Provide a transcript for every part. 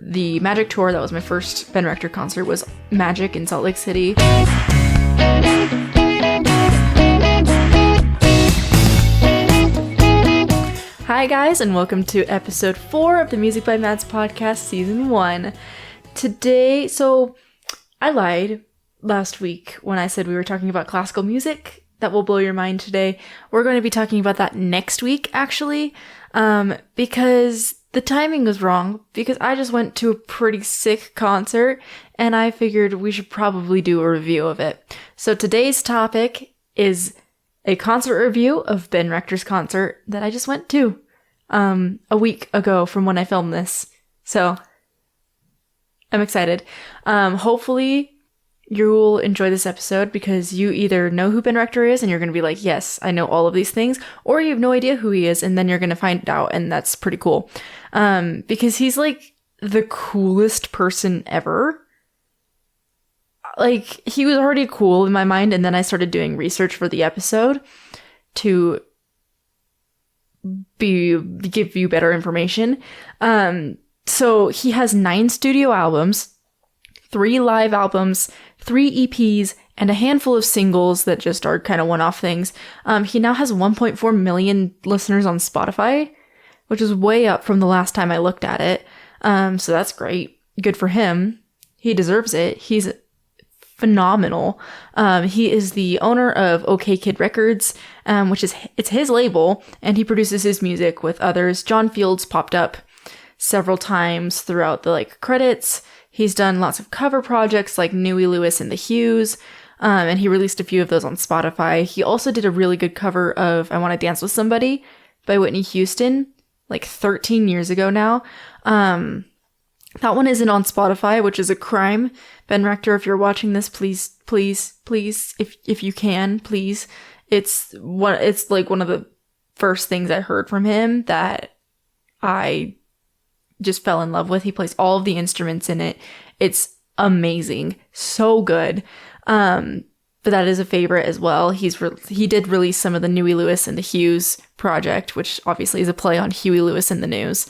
The Magic tour, that was my first Ben Rector concert, was Magic in Salt Lake City. Hi guys, and welcome to episode 4 of the Music by Mads podcast, season 1. Today, so I lied last week when I said we were talking about classical music. That will blow your mind today. We're going to be talking about that next week, actually, because the timing was wrong, because I just went to a pretty sick concert, and I figured we should probably do a review of it. So today's topic is a concert review of Ben Rector's concert that I just went to a week ago from when I filmed this. So I'm excited. Hopefully you'll enjoy this episode because you either know who Ben Rector is and you're going to be like, yes, I know all of these things, or you have no idea who he is and then you're going to find out, and that's pretty cool. Because he's like the coolest person ever. Like, he was already cool in my mind, and then I started doing research for the episode to give you better information. So he has 9 studio albums, 3 live albums, 3 EPs, and a handful of singles that just are kind of one-off things. He now has 1.4 million listeners on Spotify, which is way up from the last time I looked at it. So that's great. Good for him. He deserves it. He's phenomenal. He is the owner of OK Kid Records, which is it's his label, and he produces his music with others. John Fields popped up several times throughout the credits. He's done lots of cover projects like Huey Lewis and the Hues, and he released a few of those on Spotify. He also did a really good cover of I Want to Dance with Somebody by Whitney Houston, 13 years ago now. That one isn't on Spotify, which is a crime. Ben Rector, if you're watching this, please, if you can, please. It's one of the first things I heard from him that I just fell in love with. He plays all of the instruments in it. It's amazing. So good. But that is a favorite as well. He did release some of the Huey Lewis and the Hues project, which obviously is a play on Huey Lewis and the News.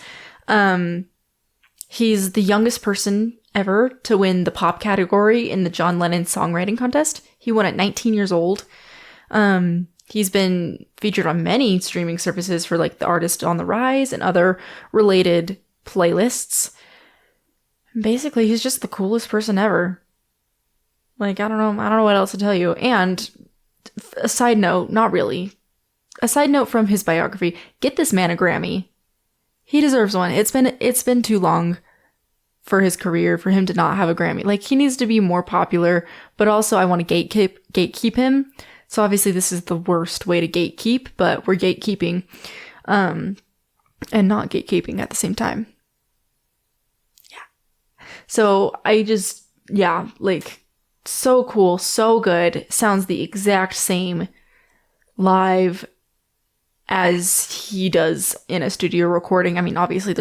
He's the youngest person ever to win the pop category in the John Lennon songwriting contest. He won at 19 years old. He's been featured on many streaming services for The Artist on the Rise and other related playlists. Basically, he's just the coolest person ever. I don't know what else to tell you. And a side note, not really. A side note from his biography, get this man a Grammy. He deserves one. It's been too long for his career for him to not have a Grammy. He needs to be more popular, but also I want to gatekeep him. So obviously this is the worst way to gatekeep, but we're gatekeeping, and not gatekeeping at the same time. Yeah. So so cool, so good. Sounds the exact same live as he does in a studio recording. I mean, obviously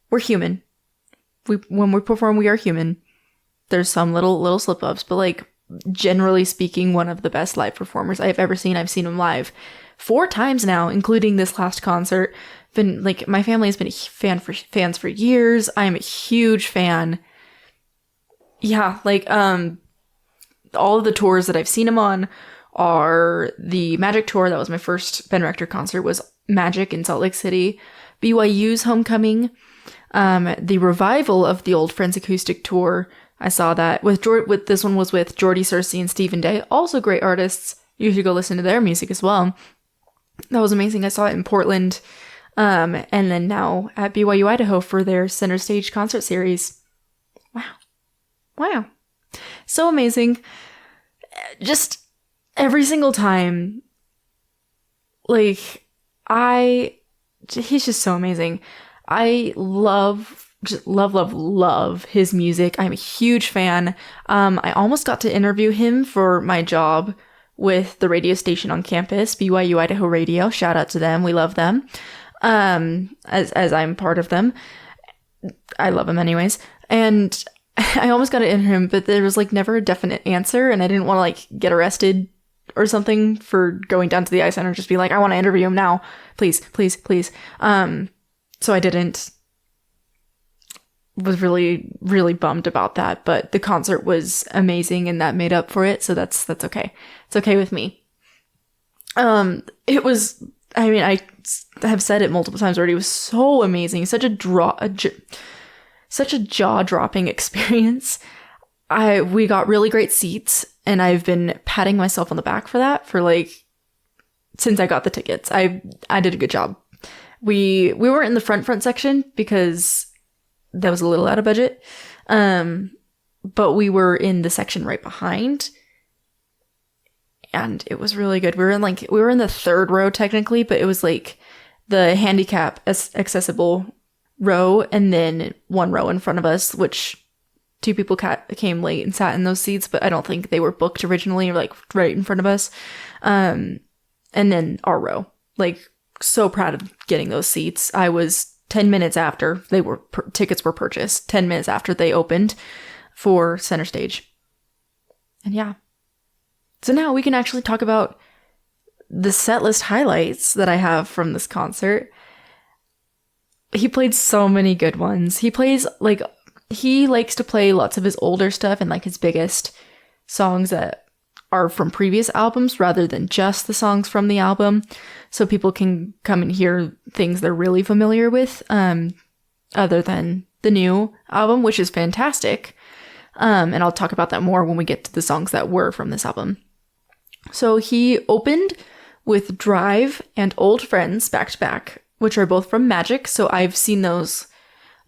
we're human. When we perform, we are human. There's some little slip-ups, but generally speaking, one of the best live performers I've ever seen. I've seen him live 4 times now, including this last concert. My family has been fans for years. I am a huge fan. Yeah, all of the tours that I've seen him on are the Magic tour. That was my first Ben Rector concert, was Magic in Salt Lake City. BYU's Homecoming. The revival of the Old Friends acoustic tour. I saw that with this one was with Jordy Searcy and Stephen Day. Also great artists. You should go listen to their music as well. That was amazing. I saw it in Portland. And then now at BYU Idaho for their Center Stage concert series. Wow. So amazing. Just every single time, he's just so amazing. I love his music. I'm a huge fan. I almost got to interview him for my job with the radio station on campus, BYU Idaho Radio. Shout out to them. We love them. As I'm part of them. I love him anyways. And I almost got to interview him, but there was never a definite answer, and I didn't want to get arrested or something for going down to the Ice Center and just be I want to interview him now. Please. So I didn't. was really, really bummed about that, but the concert was amazing and that made up for it. So that's okay. It's okay with me. It was, I mean, I have said it multiple times already. It was so amazing. Such a jaw-dropping experience. We got really great seats, and I've been patting myself on the back for that for like since I got the tickets. I did a good job. We weren't in the front section because that was a little out of budget. But we were in the section right behind. And it was really good. We were in the third row technically, but it was like the handicap accessible row and then one row in front of us, which 2 people came late and sat in those seats, but I don't think they were booked originally or like right in front of us. And then our row, like so proud of getting those seats. I was 10 minutes after tickets were purchased, 10 minutes after they opened for center stage. And yeah. So now we can actually talk about the set list highlights that I have from this concert. He played so many good ones. He likes to play lots of his older stuff and like his biggest songs that are from previous albums rather than just the songs from the album. So people can come and hear things they're really familiar with, other than the new album, which is fantastic. And I'll talk about that more when we get to the songs that were from this album. So he opened with Drive and Old Friends back to back, which are both from Magic. So I've seen those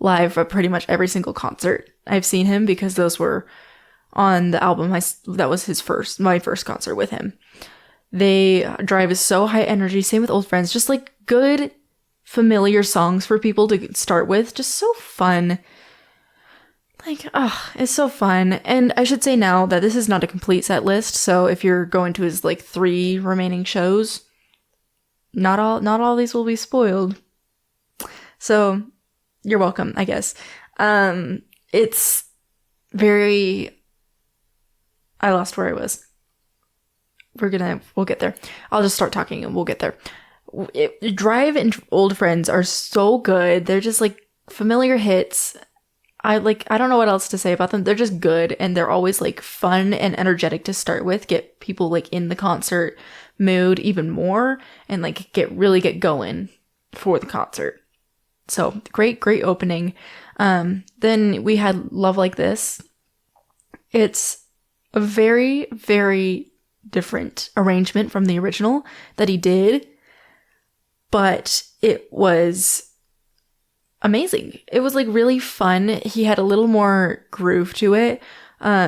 live at pretty much every single concert I've seen him because those were on the album. That was my first concert with him. Drive is so high energy. Same with Old Friends. Just like good, familiar songs for people to start with. Just so fun. It's so fun. And I should say now that this is not a complete set list. So if you're going to his like 3 remaining shows, not all these will be spoiled. So you're welcome, I guess. It's very, I lost where I was. We'll get there. I'll just start talking and we'll get there. Drive and Old Friends are so good. They're just like familiar hits. I don't know what else to say about them. They're just good and they're always like fun and energetic to start with. Get people like in the concert mood even more and like get going for the concert. So great opening. Then we had Love Like This. It's a very, very different arrangement from the original that he did, but it was amazing. It was like really fun. He had a little more groove to it. A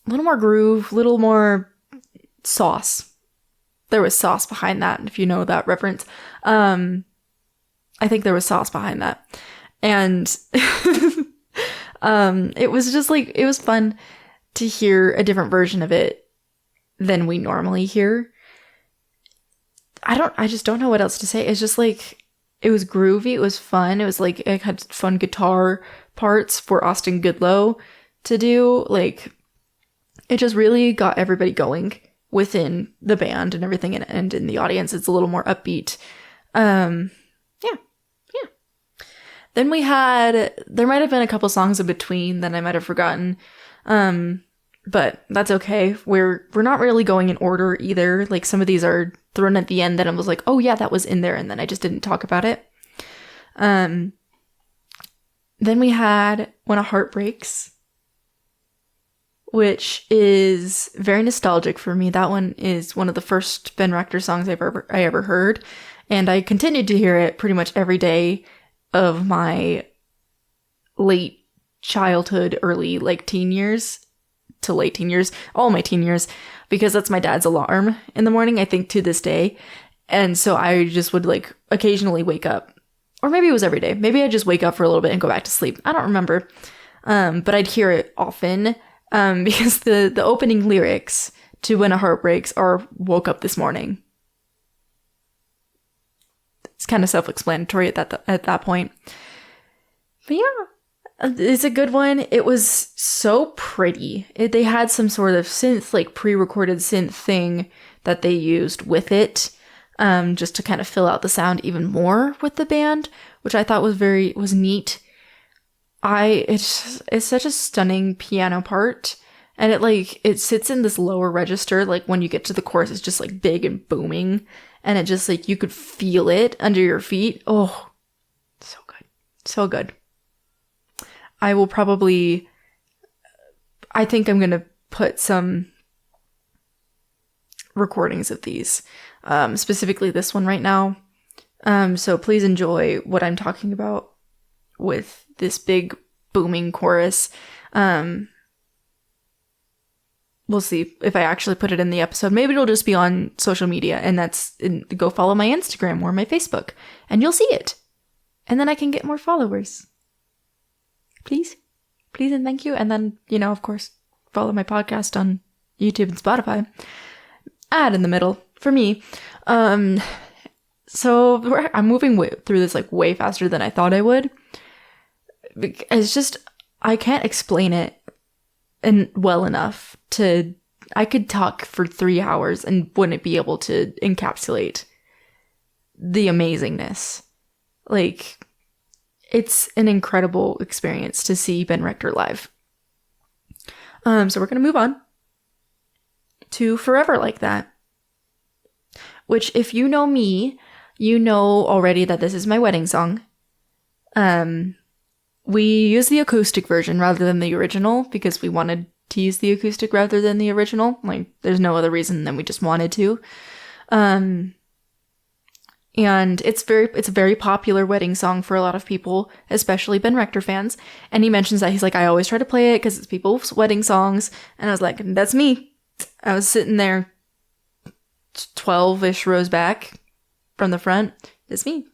little more groove, little more sauce. There was sauce behind that, if you know that reference. I think there was sauce behind that. And it was just like, it was fun to hear a different version of it than we normally hear. I just don't know what else to say. It's just like, it was groovy. It was fun. It was like, it had fun guitar parts for Austin Goodloe to do. Like, it just really got everybody going within the band and everything. And in the audience, it's a little more upbeat. Yeah. Then there might have been a couple songs in between that I might have forgotten. But that's okay. We're not really going in order either. Like some of these are thrown at the end that I was like, oh yeah, that was in there. And then I just didn't talk about it. Then we had When a Heart Breaks, which is very nostalgic for me. That one is one of the first Ben Rector songs I ever heard. And I continued to hear it pretty much every day of my late childhood, early like teen years to late teen years, all my teen years, because that's my dad's alarm in the morning, I think, to this day. And so I just would like occasionally wake up, or maybe it was every day. Maybe I'd just wake up for a little bit and go back to sleep. I don't remember. But I'd hear it often because the opening lyrics to When a Heart Breaks are "Woke up this morning." It's kind of self-explanatory at that point. But yeah, it's a good one. It was so pretty. They had some sort of synth, like pre-recorded synth thing that they used with it, just to kind of fill out the sound even more with the band, which I thought was neat. It's such a stunning piano part, and it sits in this lower register. Like when you get to the chorus, it's just like big and booming, and it just like you could feel it under your feet. Oh, so good, so good. I think I'm gonna put some recordings of these, specifically this one right now. So please enjoy what I'm talking about with this big booming chorus. We'll see if I actually put it in the episode. Maybe it'll just be on social media, and go follow my Instagram or my Facebook, and you'll see it. And then I can get more followers. Please and thank you. And then, of course, follow my podcast on YouTube and Spotify. Ad in the middle for me. So I'm moving through this like way faster than I thought I would. It's just, I can't explain it well enough I could talk for 3 hours and wouldn't be able to encapsulate the amazingness. Like, it's an incredible experience to see Ben Rector live. So we're going to move on to Forever Like That, which, if you know me, you know already that this is my wedding song. We use the acoustic version rather than the original because we wanted to use the acoustic rather than the original. Like, there's no other reason than we just wanted to. And it's a very popular wedding song for a lot of people, especially Ben Rector fans. And he mentions that he's like, I always try to play it because it's people's wedding songs. And I was like, that's me. I was sitting there 12-ish rows back from the front. That's me.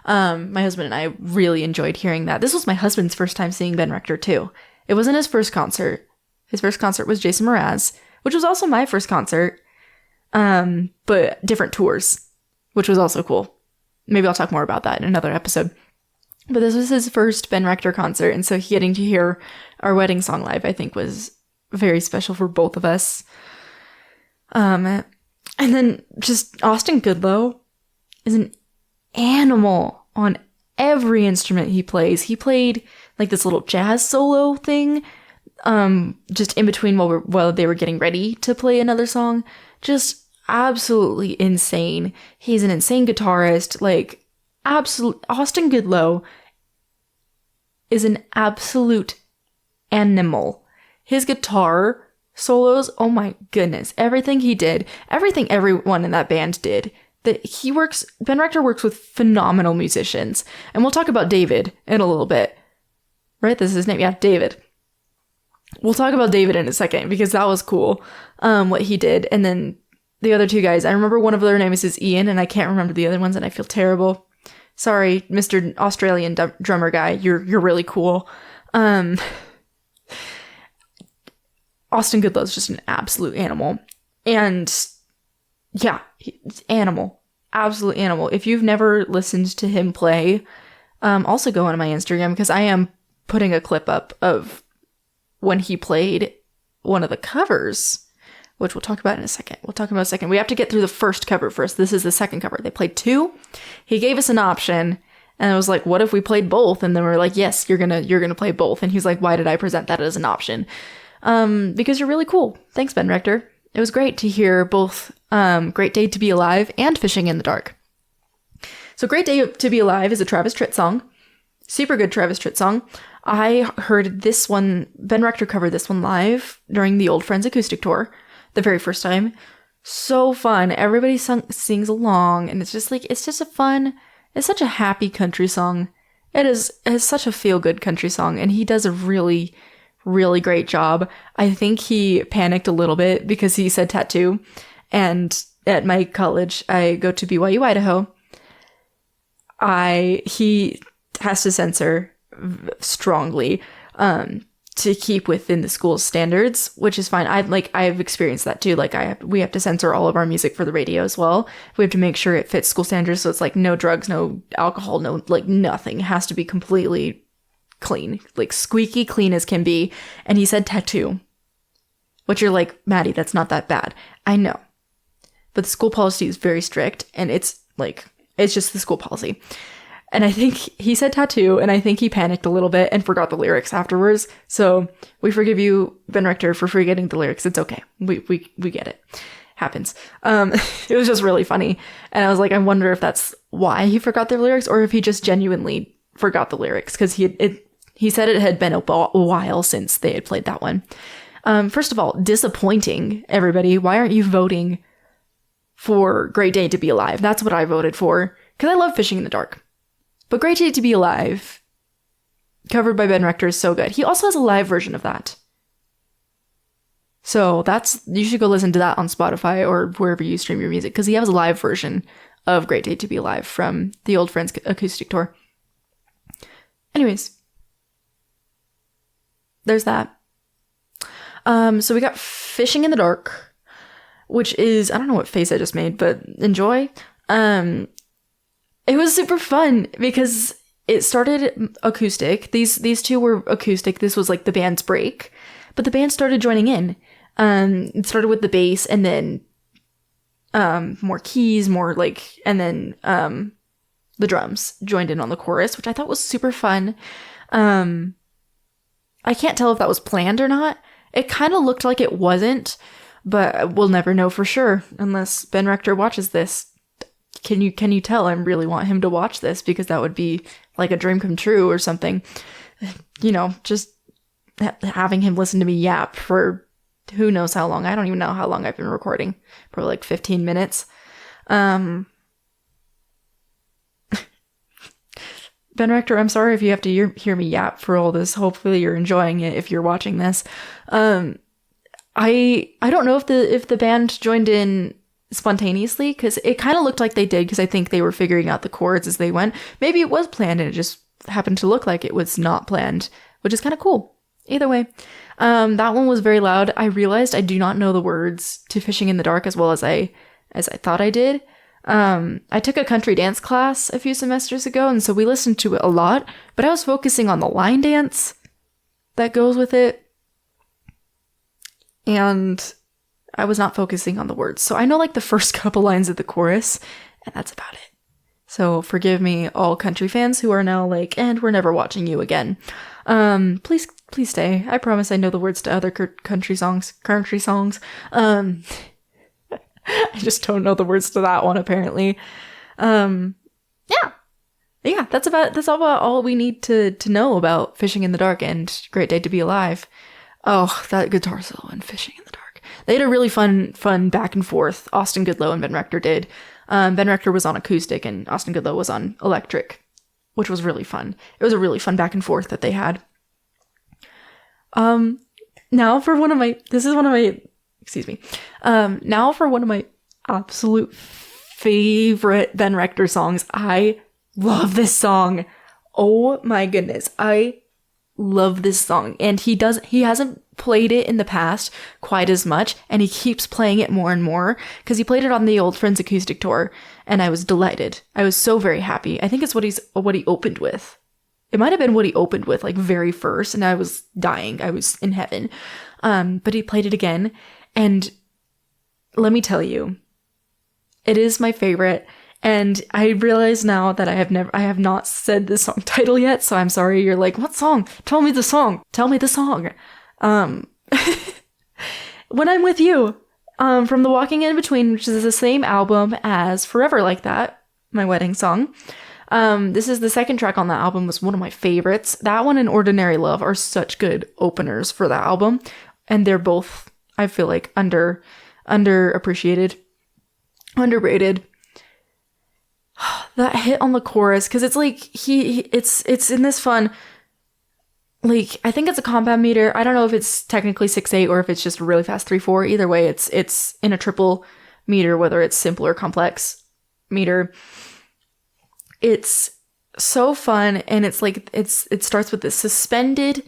My husband and I really enjoyed hearing that. This was my husband's first time seeing Ben Rector too. It wasn't his first concert. His first concert was Jason Mraz, which was also my first concert, but different tours, which was also cool. Maybe I'll talk more about that in another episode. But this was his first Ben Rector concert, and so getting to hear our wedding song live, I think, was very special for both of us. And then just Austin Goodloe is an animal on every instrument he plays. He played like this little jazz solo thing, just in between while they were getting ready to play another song. Just absolutely insane. He's an insane guitarist. Like, Austin Goodloe is an absolute animal. His guitar solos, oh my goodness, everything he did, everything everyone in that band did. Ben Rector works with phenomenal musicians. And we'll talk about David in a little bit. Right? This is his name. Yeah, David. We'll talk about David in a second because that was cool, what he did. And then the other two guys, I remember one of their names is Ian, and I can't remember the other ones, and I feel terrible. Sorry, Mr. Australian drummer guy. You're really cool. Austin Goodloe's just an absolute animal. And yeah, animal. Absolute animal. If you've never listened to him play, also go on my Instagram because I am putting a clip up of when he played one of the covers, which we'll talk about in a second. We have to get through the first cover first. This is the second cover. They played 2. He gave us an option, and I was like, what if we played both? And then we're like, yes, you're gonna play both. And he's like, why did I present that as an option? Because you're really cool. Thanks, Ben Rector. It was great to hear both Great Day to Be Alive and Fishing in the Dark. So Great Day to Be Alive is a Travis Tritt song. Super good Travis Tritt song. I heard this one, Ben Rector covered this one live during the Old Friends acoustic tour, the very first time. So fun. Everybody sings along, and it's just such a happy country song. It's such a feel-good country song, and he does a really, really great job. I think he panicked a little bit because he said tattoo, and at my college, I go to BYU, Idaho, he has to censor strongly to keep within the school's standards, which is fine. I've experienced that too. We have to censor all of our music for the radio as well. We have to make sure it fits school standards, so it's like no drugs, no alcohol, no nothing. It has to be completely clean, like squeaky clean as can be. And he said tattoo, which you're like, Maddie, that's not that bad. I know, but the school policy is very strict, and it's just the school policy. And I think he said tattoo, and I think he panicked a little bit and forgot the lyrics afterwards. So we forgive you, Ben Rector, for forgetting the lyrics. It's okay. We get it. Happens. It was just really funny. And I was like, I wonder if that's why he forgot the lyrics, or if he just genuinely forgot the lyrics, because he said it had been a while since they had played that one. First of all, disappointing, everybody. Why aren't you voting for Great Day to Be Alive? That's what I voted for, because I love Fishing in the Dark. But Great Day to Be Alive, covered by Ben Rector, is so good. He also has a live version of that. So you should go listen to that on Spotify or wherever you stream your music, because he has a live version of Great Day to Be Alive from the Old Friends acoustic tour. Anyways, there's that. So we got Fishing in the Dark, which is, I don't know what face I just made, but enjoy. It was super fun because it started acoustic. These two were acoustic. This was like the band's break, but the band started joining in. It started with the bass, and then more keys, and then the drums joined in on the chorus, which I thought was super fun. I can't tell if that was planned or not. It kind of looked like it wasn't, but we'll never know for sure unless Ben Rector watches this. Can you tell I really want him to watch this, because that would be like a dream come true or something. You know, just having him listen to me yap for who knows how long. I don't even know how long I've been recording. Probably like 15 minutes. Ben Rector, I'm sorry if you have to hear me yap for all this. Hopefully you're enjoying it if you're watching this. I don't know if the band joined in spontaneously, because it kind of looked like they did, because I think they were figuring out the chords as they went. Maybe it was planned and it just happened to look like it was not planned, which is kind of cool. Either way, that one was very loud. I realized I do not know the words to Fishing in the Dark as well as I thought I did. I took a country dance class a few semesters ago, and so we listened to it a lot, but I was focusing on the line dance that goes with it, and I was not focusing on the words. So I know like the first couple lines of the chorus, and that's about it. So forgive me, all country fans who are now like, and we're never watching you again. Please stay. I promise I know the words to other country songs. I just don't know the words to that one, apparently. Yeah, that's all we need to know about Fishing in the Dark and Great Day to Be Alive. Oh, that guitar solo in Fishing in the Dark. They had a really fun back and forth. Austin Goodloe and Ben Rector did. Ben Rector was on acoustic and Austin Goodloe was on electric, which was really fun. It was a really fun back and forth that they had. Now for one of my absolute favorite Ben Rector songs. I love this song. Oh my goodness. I love this song. And he hasn't played it in the past quite as much, and he keeps playing it more and more, because he played it on the Old Friends acoustic tour, and I was delighted. I was so very happy. I think it's what he opened with. It might have been what he opened with, like, very first, and I was dying. I was in heaven. But he played it again, and let me tell you, it is my favorite. And I realize now that I have not said the song title yet, so I'm sorry. You're like, what song? Tell me the song. Tell me the song. When I'm With You, from The Walking in Between, which is the same album as Forever Like That, my wedding song. This is the second track on that album, was one of my favorites. That one and Ordinary Love are such good openers for that album. And they're both, I feel like, underappreciated, underrated. That hit on the chorus, because it's like it's in this fun, like, I think it's a compound meter. I don't know if it's technically 6/8 or if it's just a really fast 3/4. Either way, it's in a triple meter, whether it's simple or complex meter. It's so fun, and it's like it starts with this suspended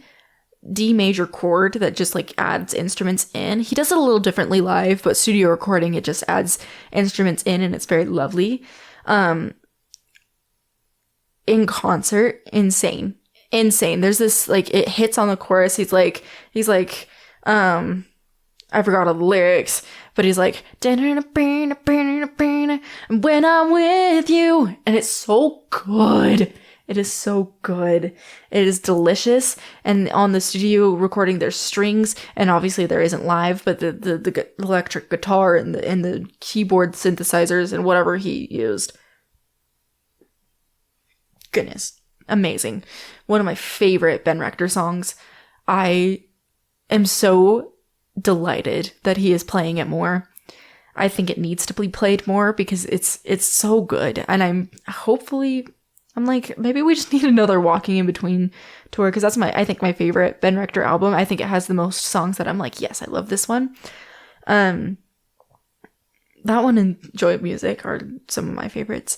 D major chord that just like adds instruments in. He does it a little differently live, but studio recording, it just adds instruments in, and it's very lovely. In concert, insane. There's this, like, it hits on the chorus. He's like, I forgot all the lyrics, but he's like, when I'm with you. And it's so good. It is so good. It is delicious. And on the studio recording, there's strings, and obviously there isn't live, but the electric guitar and the keyboard synthesizers and whatever he used. Goodness. Amazing. One of my favorite Ben Rector songs. I am so delighted that he is playing it more. I think it needs to be played more because it's so good. And I'm like, maybe we just need another Walking in Between tour, because that's I think my favorite Ben Rector album. I think it has the most songs that I'm like, yes, I love this one. That one and Joy of Music are some of my favorites.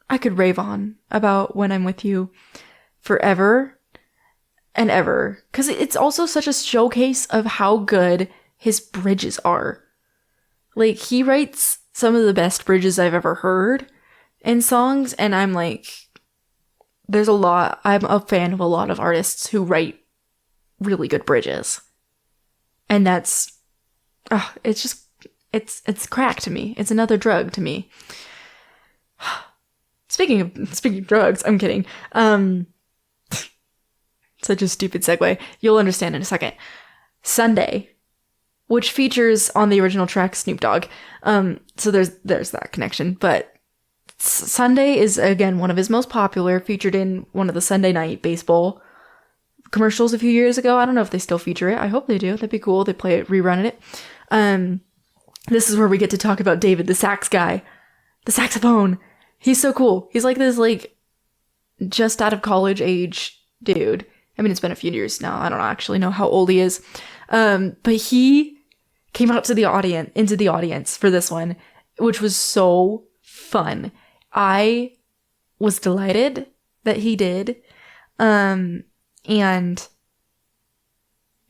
I could rave on about When I'm With You forever and ever, because it's also such a showcase of how good his bridges are. Like, he writes some of the best bridges I've ever heard in songs, and I'm like, I'm a fan of a lot of artists who write really good bridges. And that's, it's crack to me. It's another drug to me. Speaking of drugs, I'm kidding. Such a stupid segue. You'll understand in a second. Sunday, which features on the original track Snoop Dogg. So there's that connection. But Sunday is, again, one of his most popular, featured in one of the Sunday night baseball commercials a few years ago. I don't know if they still feature it. I hope they do. That'd be cool. They play it, rerun it. This is where we get to talk about David, the sax guy. The saxophone. He's so cool. He's like this, like, just out of college age dude. I mean, it's been a few years now. I don't actually know how old he is. But he came out into the audience for this one, which was so fun. I was delighted that he did. And it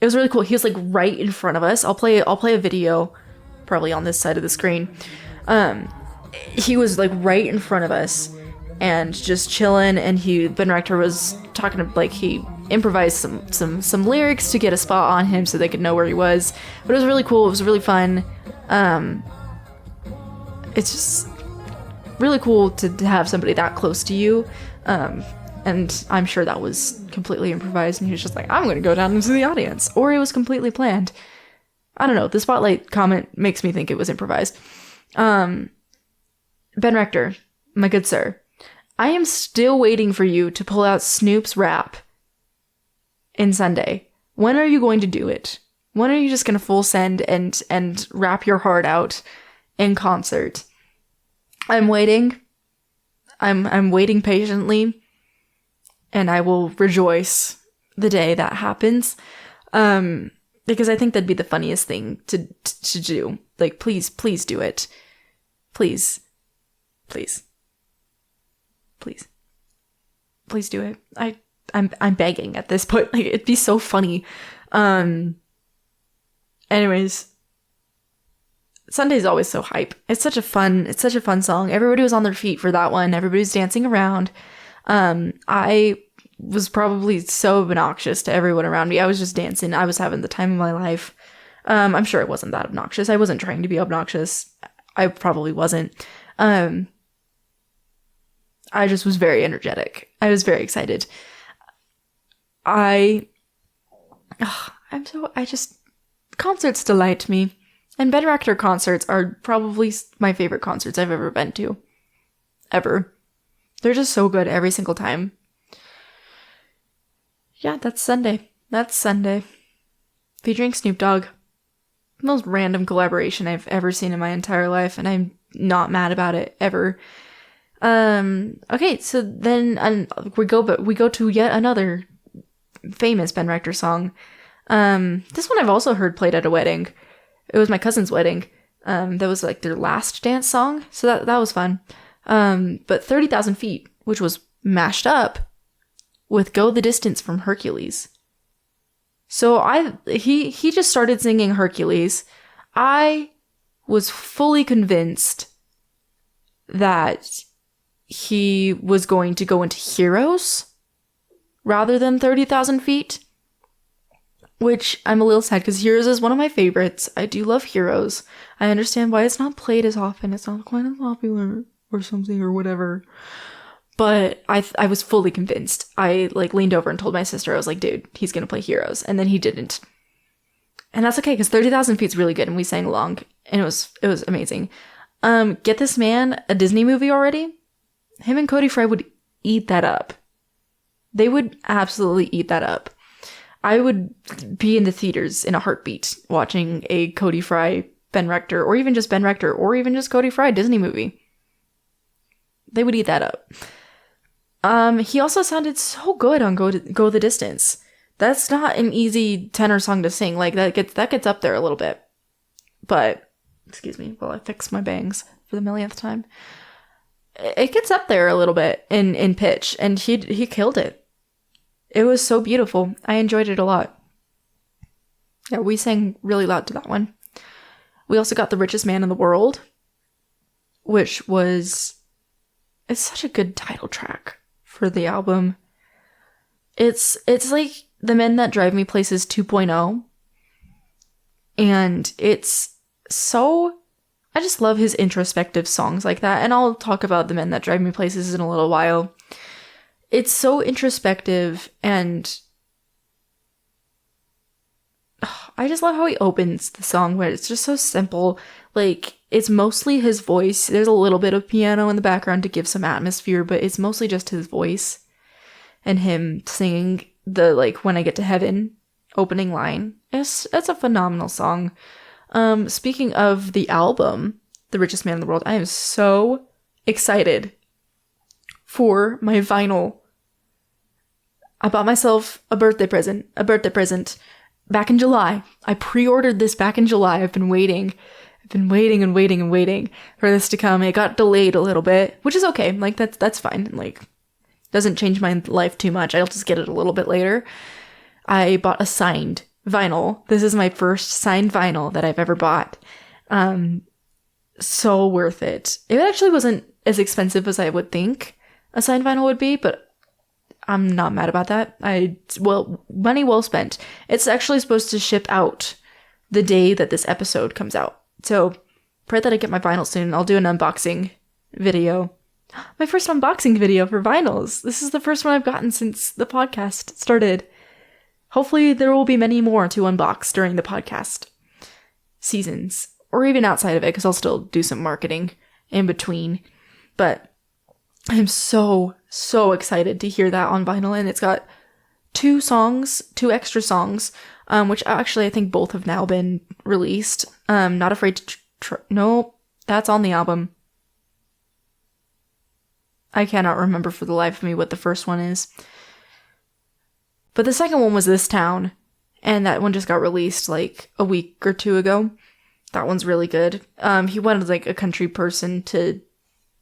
was really cool. He was like right in front of us. I'll play a video probably on this side of the screen. He was like right in front of us and just chilling, and Ben Rector was talking to, like, he improvised some lyrics to get a spot on him so they could know where he was. But it was really cool. It was really fun. It's just really cool to have somebody that close to you. And I'm sure that was completely improvised, and he was just like, I'm going to go down into the audience. Or it was completely planned. I don't know. The spotlight comment makes me think it was improvised. Ben Rector, my good sir, I am still waiting for you to pull out Snoop's rap in Sunday. When are you going to do it? When are you just going to full send and rap your heart out in concert? I'm waiting. I'm waiting patiently, and I will rejoice the day that happens. Because I think that'd be the funniest thing to do. Like, please do it. Please do it. I'm begging at this point. Like, it'd be so funny. Anyways, Sunday's always so hype. It's such a fun song. Everybody was on their feet for that one. Everybody was dancing around. I was probably so obnoxious to everyone around me. I was just dancing. I was having the time of my life. I'm sure it wasn't that obnoxious. I wasn't trying to be obnoxious. I probably wasn't. I just was very energetic. I was very excited. Concerts delight me. And Ben Rector concerts are probably my favorite concerts I've ever been to. Ever. They're just so good every single time. Yeah, that's Sunday. Featuring Snoop Dogg. Most random collaboration I've ever seen in my entire life, and I'm not mad about it, ever. Okay, so then we go to yet another famous Ben Rector song. This one I've also heard played at a wedding. It was my cousin's wedding. That was like their last dance song, so that was fun. But 30,000 Feet, which was mashed up with Go the Distance from Hercules. So he just started singing Hercules. I was fully convinced that he was going to go into Heroes rather than 30,000 Feet. which I'm a little sad because Heroes is one of my favorites. I do love Heroes. I understand why it's not played as often. It's not quite as popular or something or whatever. But I was fully convinced. I like leaned over and told my sister, I was like, dude, he's going to play Heroes. And then he didn't. And that's okay because 30,000 Feet's really good and we sang along and it was amazing. Get This Man a Disney movie already? Him and Cody Fry would eat that up. They would absolutely eat that up. I would be in the theaters in a heartbeat watching a Cody Fry, Ben Rector, or even just Ben Rector, or even just Cody Fry Disney movie. They would eat that up. He also sounded so good on Go the Distance. That's not an easy tenor song to sing. Like that gets up there a little bit. But excuse me while I fix my bangs for the millionth time. It gets up there a little bit in pitch, and he killed it. It was so beautiful. I enjoyed it a lot. Yeah, we sang really loud to that one. We also got The Richest Man in the World, which it's such a good title track for the album. It's like The Men That Drive Me Places 2.0. And it's so... I just love his introspective songs like that. And I'll talk about The Men That Drive Me Places in a little while. It's so introspective, and I just love how he opens the song, where it's just so simple. Like, it's mostly his voice. There's a little bit of piano in the background to give some atmosphere, but it's mostly just his voice and him singing the, like, When I Get to Heaven opening line. It's a phenomenal song. Speaking of the album, The Richest Man in the World, I am so excited for my vinyl. I bought myself a birthday present back in July. I pre-ordered this back in July. I've been waiting for this to come. It got delayed a little bit, which is okay. Like that's fine. Like, doesn't change my life too much. I'll just get it a little bit later. I bought a signed vinyl. This is my first signed vinyl that I've ever bought. So worth it. It actually wasn't as expensive as I would think a signed vinyl would be, but I'm not mad about that. Money well spent. It's actually supposed to ship out the day that this episode comes out. So pray that I get my vinyl soon. I'll do an unboxing video. My first unboxing video for vinyls. This is the first one I've gotten since the podcast started. Hopefully there will be many more to unbox during the podcast seasons, or even outside of it, because I'll still do some marketing in between. But I'm so excited to hear that on vinyl, and it's got two extra songs, which actually I think both have now been released. Not Afraid to no, that's on the album. I cannot remember for the life of me what the first one is. But the second one was This Town, and that one just got released like a week or two ago. That one's really good. He wanted like a country person to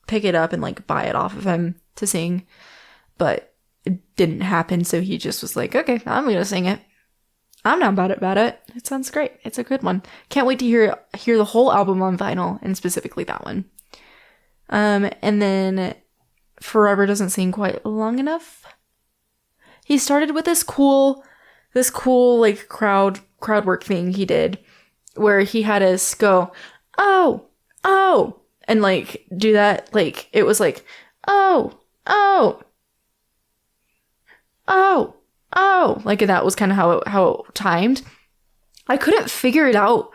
pick it up and like buy it off of him to sing, but it didn't happen, so he just was like, okay, I'm gonna sing it. I'm not bad about it. It sounds great. It's a good one. Can't wait to hear the whole album on vinyl, and specifically that one. And then Forever Doesn't Seem Quite Long Enough. He started with this cool like crowd work thing he did, where he had us go, oh, and like do that, like it was like, oh, like that was kind of how it timed. I couldn't figure out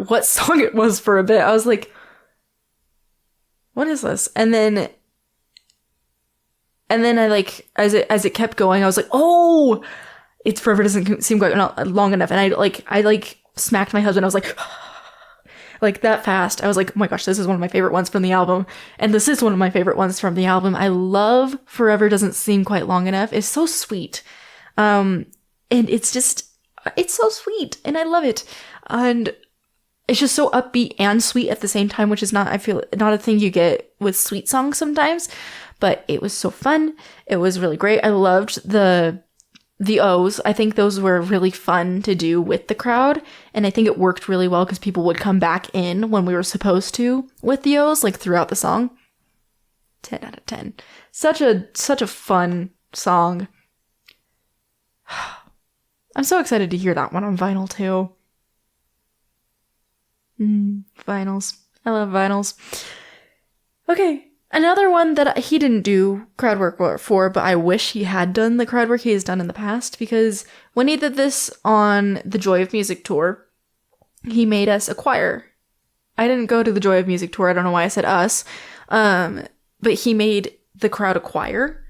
what song it was for a bit. I was like, what is this? And then I like, as it kept going, I was like, oh, it's Forever Doesn't Seem Quite Long Enough. And I smacked my husband. I was like, like that fast. I was like, oh my gosh, this is one of my favorite ones from the album. And this is one of my favorite ones from the album. I love Forever Doesn't Seem Quite Long Enough. It's so sweet. And it's so sweet, and I love it. And it's just so upbeat and sweet at the same time, which is not a thing you get with sweet songs sometimes. But it was so fun. It was really great. I loved the O's. I think those were really fun to do with the crowd. And I think it worked really well because people would come back in when we were supposed to with the O's, like throughout the song. 10 out of 10. Such a fun song. I'm so excited to hear that one on vinyl too. Vinyls. I love vinyls. Okay, another one that he didn't do crowd work for, but I wish he had done the crowd work he has done in the past, because when he did this on the Joy of Music tour, he made us a choir. I didn't go to the Joy of Music tour. I don't know why I said us. But he made the crowd a choir.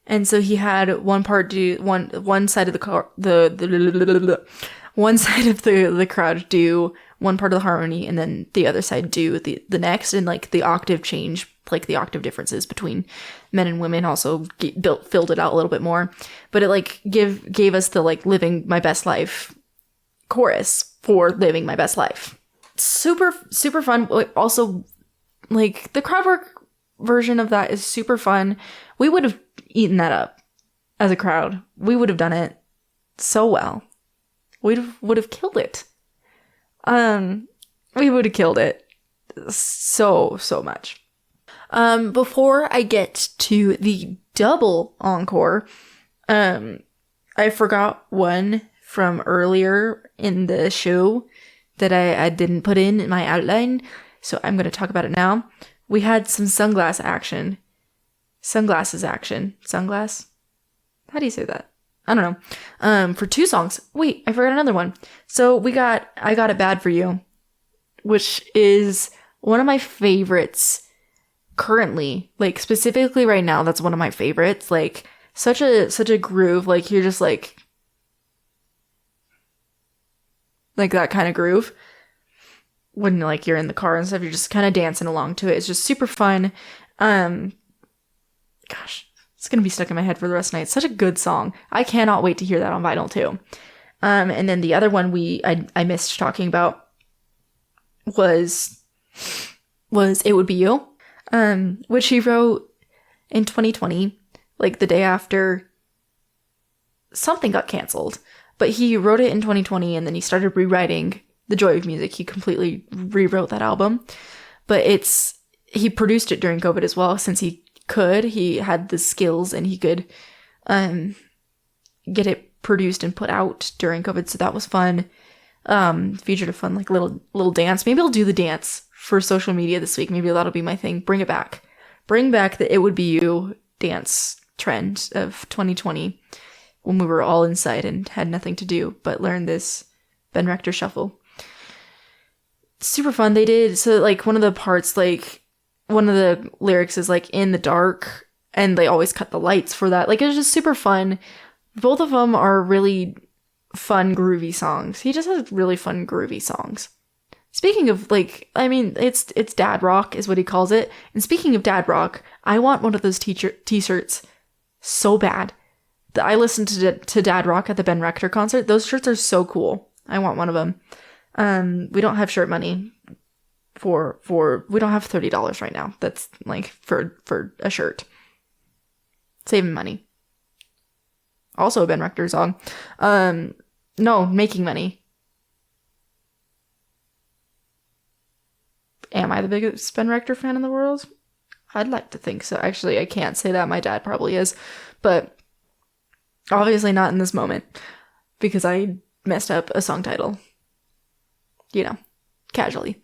And so he had one part do one side of one side of the crowd do one part of the harmony, and then the other side do the next, and like the octave change, like the octave differences between men and women also filled it out a little bit more. But it like gave us the like living my best life chorus for living my best life. Super fun. Also, like the crowd work version of that is super fun. We would have eaten that up as a crowd. We would have done it so well. We would have killed it. We would have killed it so much. Before I get to the double encore, I forgot one from earlier in the show that I didn't put in my outline, so I'm going to talk about it now. We had some sunglasses action. Sunglass? How do you say that? I don't know. For 2 songs. Wait, I forgot another one. So I Got It Bad For You, which is one of my favorites currently. Like, specifically right now, that's one of my favorites. Like, such a groove. Like, you're just like that kind of groove. When, like, you're in the car and stuff, you're just kind of dancing along to it. It's just super fun. Gosh, it's going to be stuck in my head for the rest of the night. It's such a good song. I cannot wait to hear that on vinyl too. And then the other one I missed talking about was It Would Be You, which he wrote in 2020, like the day after something got canceled. But he wrote it in 2020, and then he started rewriting The Joy of Music. He completely rewrote that album. But he produced it during COVID as well, since he had the skills, and he could get it produced and put out during COVID, so that was fun. Featured a fun like little dance. Maybe I'll do the dance for social media this week. Maybe that'll be my thing. Bring back the It Would Be You dance trend of 2020, when we were all inside and had nothing to do but learn this Ben Rector shuffle. Super fun. They did, so like one of the parts, like one of the lyrics is like in the dark, and they always cut the lights for that. Like, it was just super fun. Both of them are really fun, groovy songs. He just has really fun, groovy songs. Speaking of, like, I mean, it's dad rock is what he calls it. And speaking of dad rock, I want one of those t-shirts so bad. I listened to dad rock at the Ben Rector concert. Those shirts are so cool. I want one of them. We don't have shirt money for we don't have $30 right now. That's like for a shirt. Saving money. Also a Ben Rector song. No, making money. Am I the biggest Ben Rector fan in the world? I'd like to think so. Actually, I can't say that. My dad probably is. But obviously not in this moment, because I messed up a song title. You know, casually.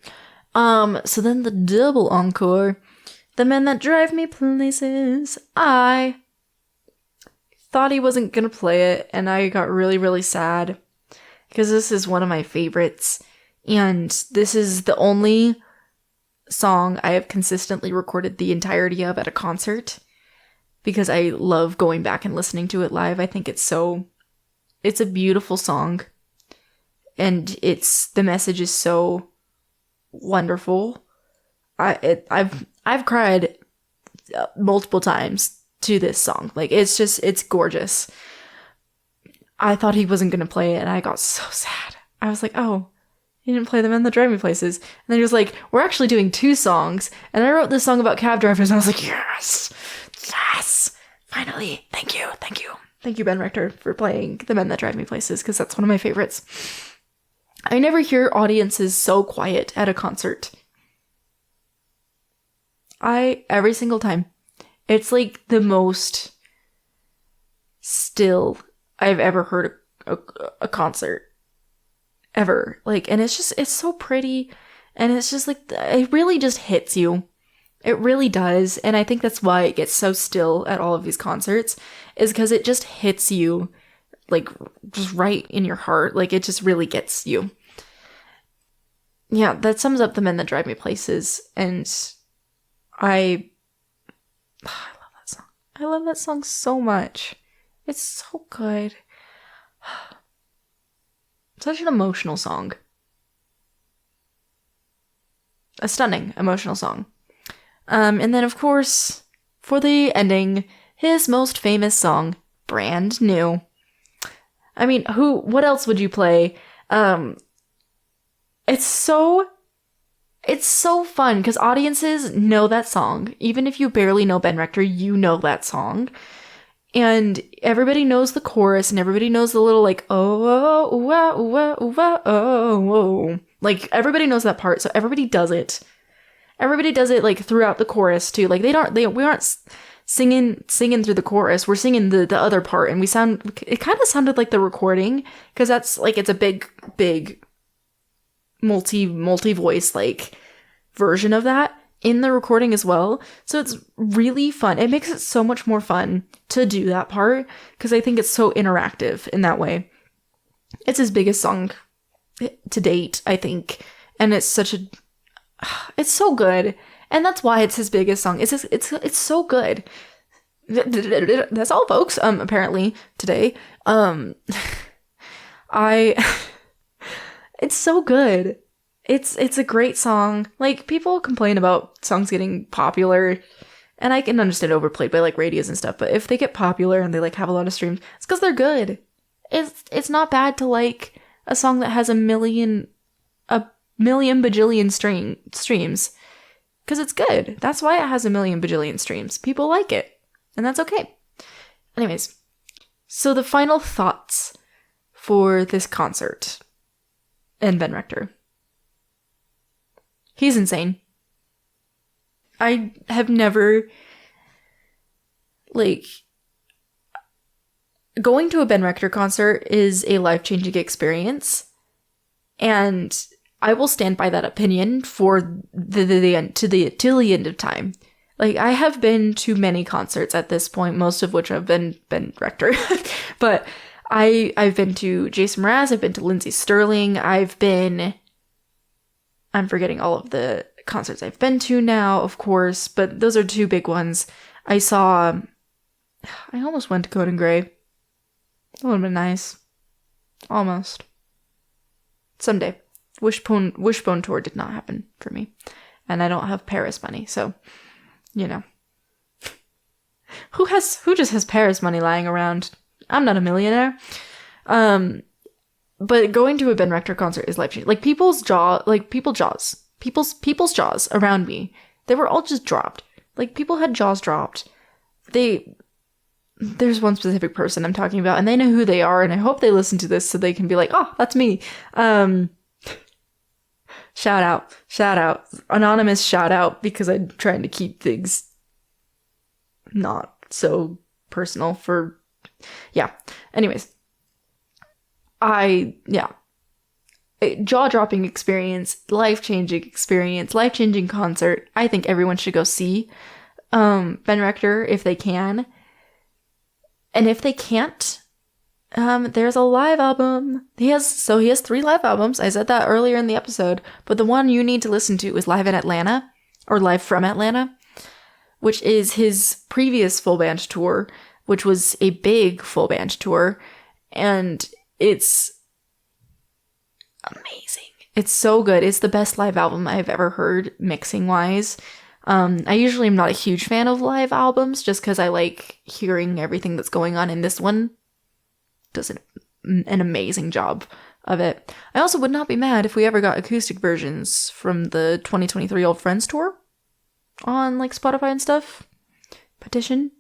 So then the double encore. The Men That Drive Me Places. I thought he wasn't gonna play it, and I got really, really sad, because this is one of my favorites, and this is the only song I have consistently recorded the entirety of at a concert, because I love going back and listening to it live. I think it's a beautiful song, and the message is so wonderful. I've cried multiple times to this song. Like, it's gorgeous. I thought he wasn't gonna play it, and I got so sad. I was like, oh, he didn't play The Men That Drive Me Places. And then he was like, we're actually doing 2 songs. And I wrote this song about cab drivers, and I was like, yes, finally, thank you. Thank you, Ben Rector, for playing The Men That Drive Me Places, because that's one of my favorites. I never hear audiences so quiet at a concert. Every single time. It's like the most still I've ever heard a concert ever. Like, and it's so pretty, and it's just like, it really just hits you. It really does. And I think that's why it gets so still at all of these concerts, is because it just hits you, like, just right in your heart. Like, it just really gets you. Yeah, that sums up The Men That Drive Me Places. And I love that song. I love that song so much. It's so good. Such an emotional song. A stunning emotional song. And then, of course, for the ending, his most famous song, Brand New. I mean, what else would you play? It's so fun, because audiences know that song. Even if you barely know Ben Rector, you know that song. And everybody knows the chorus, and everybody knows the little, like, oh, oh, oh, oh, oh, oh. Like, everybody knows that part, so everybody does it. Everybody does it, like, throughout the chorus, too. Like, we aren't singing through the chorus. We're singing the other part, and it kind of sounded like the recording, because that's, like, it's a big multi-voice, like, version of that in the recording as well. So it's really fun. It makes it so much more fun to do that part, because I think it's so interactive in that way. It's his biggest song to date, I think, and it's so good, and that's why it's his biggest song. It's so good. That's all, folks. Apparently today, it's so good. It's a great song. Like, people complain about songs getting popular, and I can understand overplayed by, like, radios and stuff, but if they get popular and they, like, have a lot of streams, it's because they're good. It's not bad to like a song that has a million bajillion streams, because it's good. That's why it has a million bajillion streams. People like it, and that's okay. Anyways, so the final thoughts for this concert and Ben Rector. He's insane. I have never, like, going to a Ben Rector concert is a life-changing experience, and I will stand by that opinion for the end, till the end of time. Like, I have been to many concerts at this point, most of which have been Ben Rector, but I've been to Jason Mraz, I've been to Lindsey Sterling, I'm forgetting all of the concerts I've been to now, of course, but those are two big ones. I almost went to Conan Gray. That would have been nice. Almost. Someday. Wishbone tour did not happen for me. And I don't have Paris money, so, you know. Who just has Paris money lying around? I'm not a millionaire. But going to a Ben Rector concert is life-changing. Like, people's jaws around me, they were all just dropped. Like, people had jaws dropped. There's one specific person I'm talking about, and they know who they are, and I hope they listen to this so they can be like, oh, that's me. Shout out. Anonymous shout out, because I'm trying to keep things not so personal yeah. Anyways. Jaw-dropping experience, life-changing concert. I think everyone should go see Ben Rector if they can. And if they can't, there's a live album. He has 3 live albums. I said that earlier in the episode, but the one you need to listen to is Live in Atlanta, or Live from Atlanta, which is his previous full band tour, which was a big full band tour, and it's amazing. It's so good. It's the best live album I've ever heard, mixing wise. I usually am not a huge fan of live albums, just because I like hearing everything that's going on, and this one does an amazing job of it. I also would not be mad if we ever got acoustic versions from the 2023 Old Friends tour on, like, Spotify and stuff. Petition.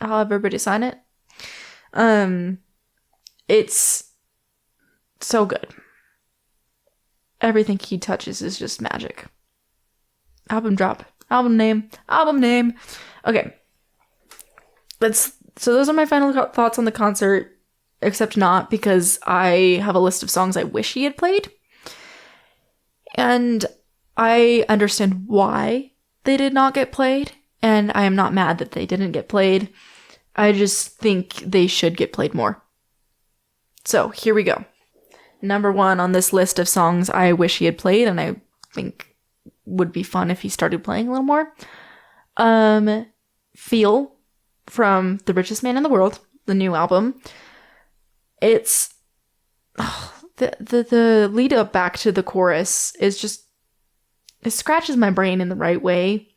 I'll have everybody sign it. It's so good. Everything he touches is just magic. Album drop. Album name. Okay. So those are my final thoughts on the concert. except not, because I have a list of songs I wish he had played. And I understand why they did not get played, and I am not mad that they didn't get played. I just think they should get played more. So, here we go. Number 1 on this list of songs I wish he had played, and I think would be fun if he started playing a little more. Feel from The Richest Man in the World, the new album. It's the lead up back to the chorus is just, it scratches my brain in the right way.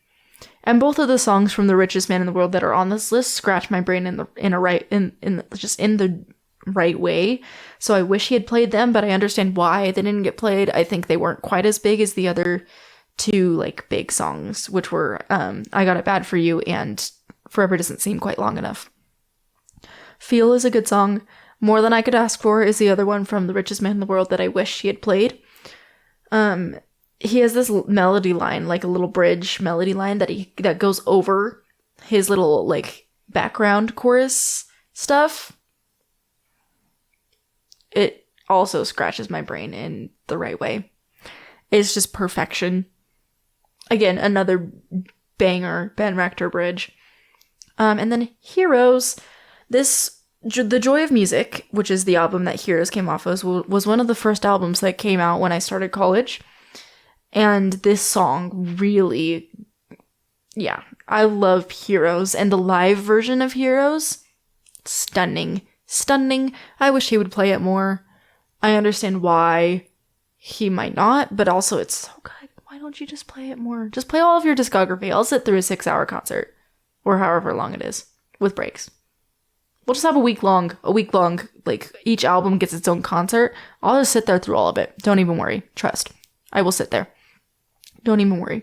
And both of the songs from The Richest Man in the World that are on this list scratch my brain in the right way. So I wish he had played them, but I understand why they didn't get played. I think they weren't quite as big as the other 2 like big songs, which were I Got It Bad for You and Forever Doesn't Seem Quite Long Enough. Feel is a good song. More Than I Could Ask For is the other one from The Richest Man in the World that I wish he had played. He has this melody line, like a little bridge melody line that goes over his little like background chorus stuff. It also scratches my brain in the right way. It's just perfection. Again, another banger Ben Rector bridge. And then Heroes. The Joy of Music, which is the album that Heroes came off of, was one of the first albums that came out when I started college. And this song really, yeah, I love Heroes. And the live version of Heroes, stunning. Stunning. I wish he would play it more. I understand why he might not, but also it's so good. Why don't you just play it more? Just play all of your discography. I'll sit through a 6-hour concert, or however long it is, with breaks. We'll just have a week long, like each album gets its own concert. I'll just sit there through all of it. Don't even worry. Trust. I will sit there. Don't even worry.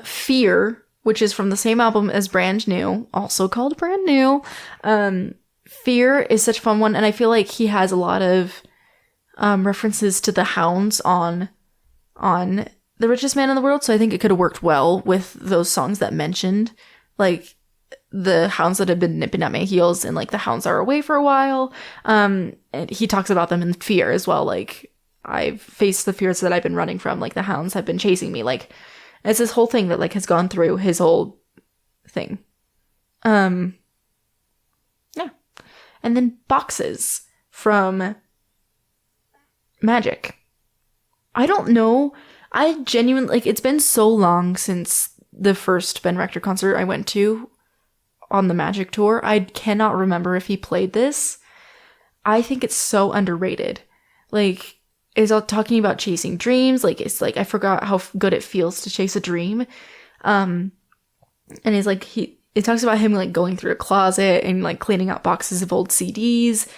Fear, which is from the same album as Brand New, also called Brand New. Fear is such a fun one, and I feel like he has a lot of references to the hounds on The Richest Man in the World, so I think it could have worked well with those songs that mentioned, like, the hounds that have been nipping at my heels, and like the hounds are away for a while. And he talks about them in Fear as well. Like, I've faced the fears that I've been running from. Like, the hounds have been chasing me. Like, it's this whole thing that like has gone through his whole thing. Yeah. And then Boxes from Magic. I don't know. I genuinely, like, it's been so long since the first Ben Rector concert I went to on the Magic tour. I cannot remember if he played this. I think it's so underrated. Like, is all talking about chasing dreams. Like, it's like, I forgot how good it feels to chase a dream. And he's like, it talks about him like going through a closet and like cleaning out boxes of old CDs.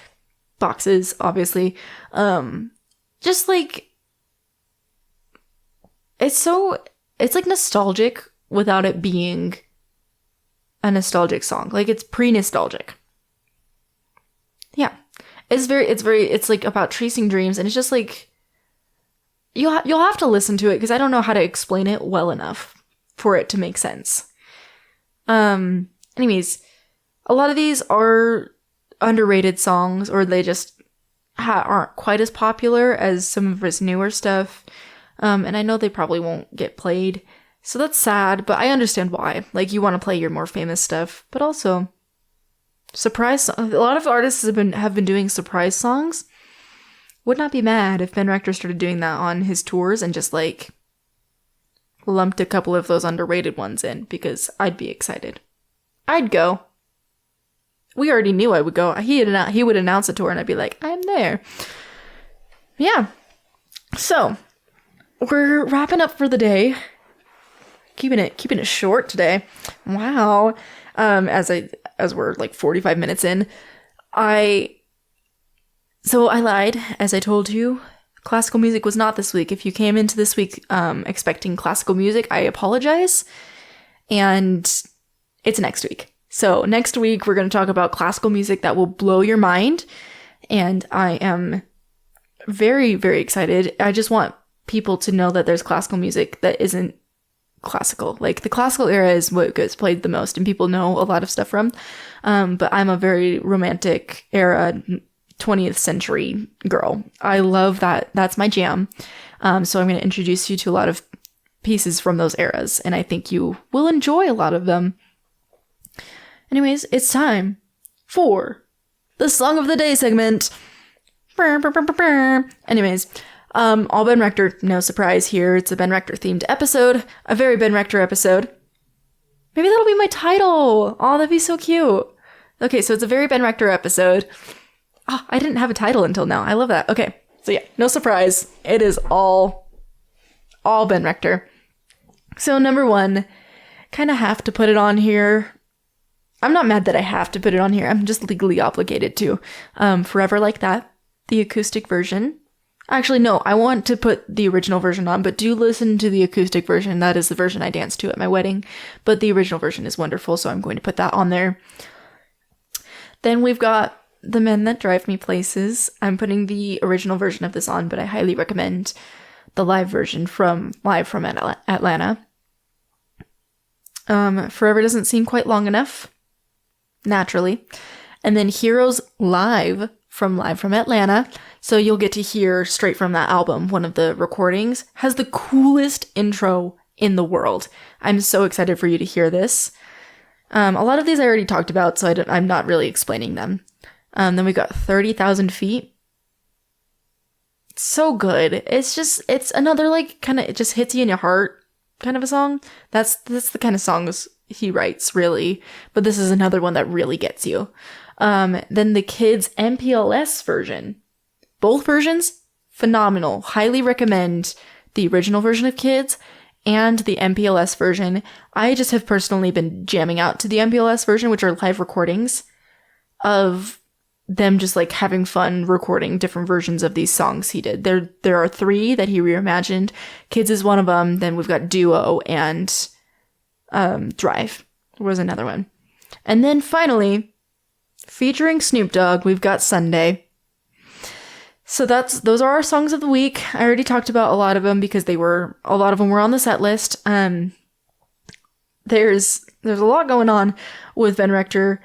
Boxes, obviously. Just like, it's like nostalgic without it being a nostalgic song. Like, it's pre-nostalgic. Yeah. It's like about chasing dreams, and it's just like, you'll have to listen to it, because I don't know how to explain it well enough for it to make sense. Anyways, a lot of these are underrated songs, or they just aren't quite as popular as some of his newer stuff. And I know they probably won't get played, so that's sad, but I understand why. Like, you want to play your more famous stuff, but also a lot of artists have been doing surprise songs. Would not be mad if Ben Rector started doing that on his tours and just like lumped a couple of those underrated ones in, because I'd be excited. I'd go. We already knew I would go. He would announce a tour and I'd be like, I'm there. Yeah. So, we're wrapping up for the day. Keeping it short today. Wow. As we're like 45 minutes in, I lied, as I told you. Classical music was not this week. If you came into this week expecting classical music, I apologize. And it's next week. So next week, we're going to talk about classical music that will blow your mind. And I am very, very excited. I just want people to know that there's classical music that isn't classical. Like the classical era is what gets played the most and people know a lot of stuff from. But I'm a very romantic era 20th century girl. I love that. That's my jam. So I'm going to introduce you to a lot of pieces from those eras, and I think you will enjoy a lot of them. Anyways, it's time for the Song of the Day segment. Anyways, all Ben Rector, no surprise here. It's a Ben Rector themed episode, a very Ben Rector episode. Maybe that'll be my title. Oh, that'd be so cute. Okay, so it's a very Ben Rector episode. Oh, I didn't have a title until now. I love that. Okay, so yeah, no surprise. It is all Ben Rector. So number one, kind of have to put it on here. I'm not mad that I have to put it on here. I'm just legally obligated to. Forever Like That, the acoustic version. Actually, no, I want to put the original version on, but do listen to the acoustic version. That is the version I danced to at my wedding. But the original version is wonderful, so I'm going to put that on there. Then we've got The Men That Drive Me Places. I'm putting the original version of this on, but I highly recommend the live version from Atlanta. Forever Doesn't Seem Quite Long Enough, naturally. And then Heroes Live from Atlanta. So you'll get to hear straight from that album. One of the recordings has the coolest intro in the world. I'm so excited for you to hear this. A lot of these I already talked about, so I'm not really explaining them. Then we got 30,000 Feet. So good. It's another like kind of, it just hits you in your heart kind of a song. That's the kind of songs he writes, really. But this is another one that really gets you. Then the Kids MPLS version. Both versions, phenomenal. Highly recommend the original version of Kids and the MPLS version. I just have personally been jamming out to the MPLS version, which are live recordings of them just like having fun recording different versions of these songs he did. There are 3 that he reimagined. Kids is one of them. Then we've got Duo and Drive was another one. And then finally, featuring Snoop Dogg, we've got Sunday. So those are our songs of the week. I already talked about a lot of them because a lot of them were on the set list. There's a lot going on with Ben Rector.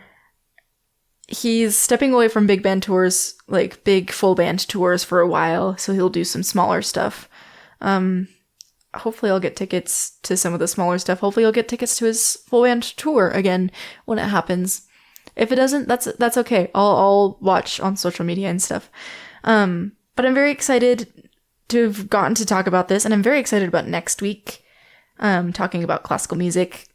He's stepping away from big band tours, like big full band tours for a while, so he'll do some smaller stuff. Hopefully I'll get tickets to some of the smaller stuff. Hopefully I'll get tickets to his full band tour again when it happens. If it doesn't, that's okay. I'll watch on social media and stuff. But I'm very excited to have gotten to talk about this, and I'm very excited about next week, talking about classical music.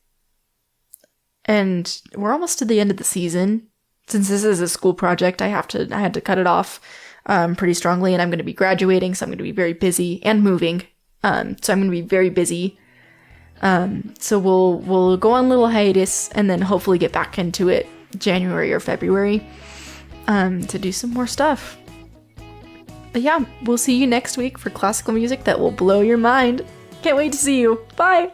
And we're almost to the end of the season. Since this is a school project, I had to cut it off pretty strongly, and I'm going to be graduating, so I'm going to be very busy and moving. So I'm going to be very busy. So we'll go on a little hiatus and then hopefully get back into it January or February to do some more stuff. But yeah, we'll see you next week for classical music that will blow your mind. Can't wait to see you. Bye!